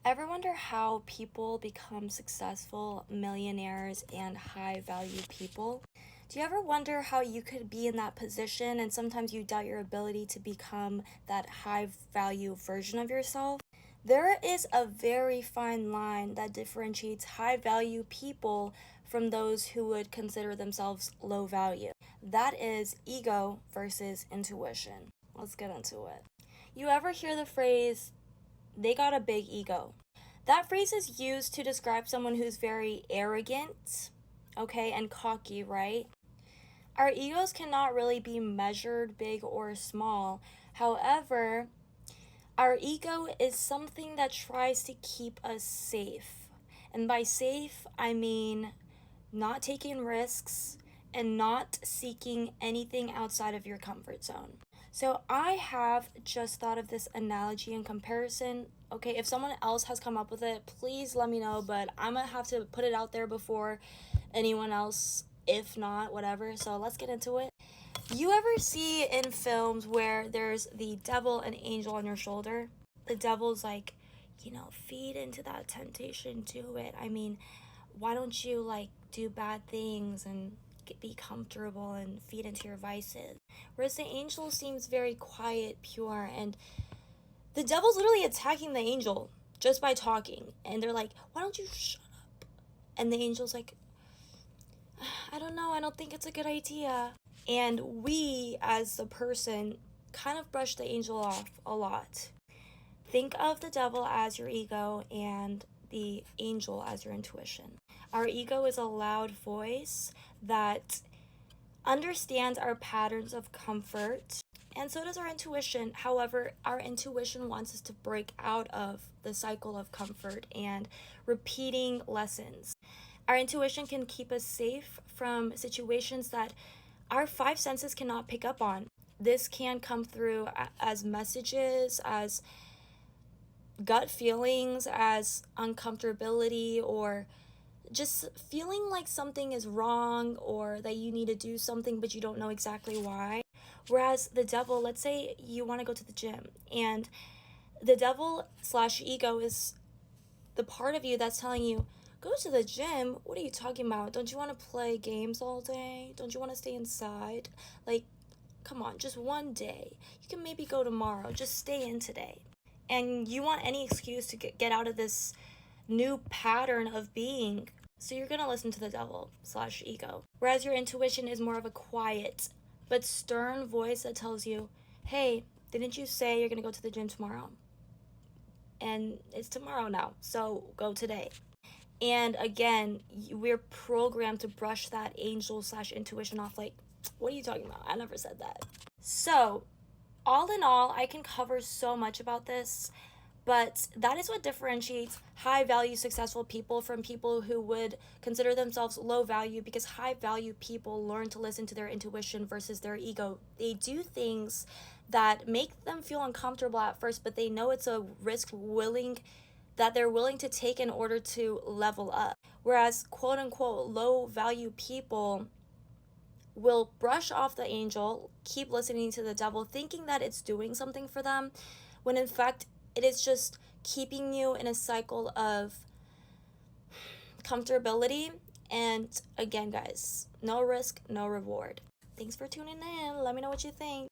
Ever wonder how people become successful millionaires and high value people? Do you ever wonder how you could be in that position and sometimes you doubt your ability to become that high value version of yourself? There is a very fine line that differentiates high value people from those who would consider themselves low value. That is ego versus intuition. Let's get into it. You ever hear the phrase, they got a big ego? That phrase is used to describe someone who's very arrogant, okay, and cocky, right? Our egos cannot really be measured big or small. However, our ego is something that tries to keep us safe. And by safe, I mean not taking risks and not seeking anything outside of your comfort zone. So I have just thought of this analogy in comparison. Okay, if someone else has come up with it, please let me know, but I'm gonna have to put it out there before anyone else, if not, whatever. So let's get into it. You ever see in films where there's the devil and angel on your shoulder? The devil's like, feed into that temptation, do it. I mean, why don't you do bad things and be comfortable and feed into your vices? Whereas the angel seems very quiet, pure, and the devil's literally attacking the angel just by talking. And they're like, why don't you shut up? And the angel's like, I don't know, I don't think it's a good idea. And we, as the person, kind of brush the angel off a lot. Think of the devil as your ego and the angel as your intuition. Our ego is a loud voice that understands our patterns of comfort, and so does our intuition. However, our intuition wants us to break out of the cycle of comfort and repeating lessons. Our intuition can keep us safe from situations that our five senses cannot pick up on. This can come through as messages, as gut feelings, as uncomfortability, or just feeling like something is wrong or that you need to do something but you don't know exactly why. Whereas the devil, let's say you want to go to the gym, and the devil slash ego is the part of you that's telling you, go to the gym? What are you talking about? Don't you want to play games all day? Don't you want to stay inside? Like, come on, just one day. You can maybe go tomorrow. Just stay in today. And you want any excuse to get out of this new pattern of being. So you're going to listen to the devil slash ego. Whereas your intuition is more of a quiet but stern voice that tells you, hey, didn't you say you're going to go to the gym tomorrow? And it's tomorrow now, so go today. And again, we're programmed to brush that angel slash intuition off like, what are you talking about? I never said that. So, all in all, I can cover so much about this, but that is what differentiates high value successful people from people who would consider themselves low value, because high value people learn to listen to their intuition versus their ego. They do things that make them feel uncomfortable at first, but they know it's a risk that they're willing to take in order to level up. Whereas quote unquote low value people will brush off the angel, keep listening to the devil, thinking that it's doing something for them, when in fact it is just keeping you in a cycle of comfortability. And again, guys, no risk, no reward. Thanks for tuning in. Let me know what you think.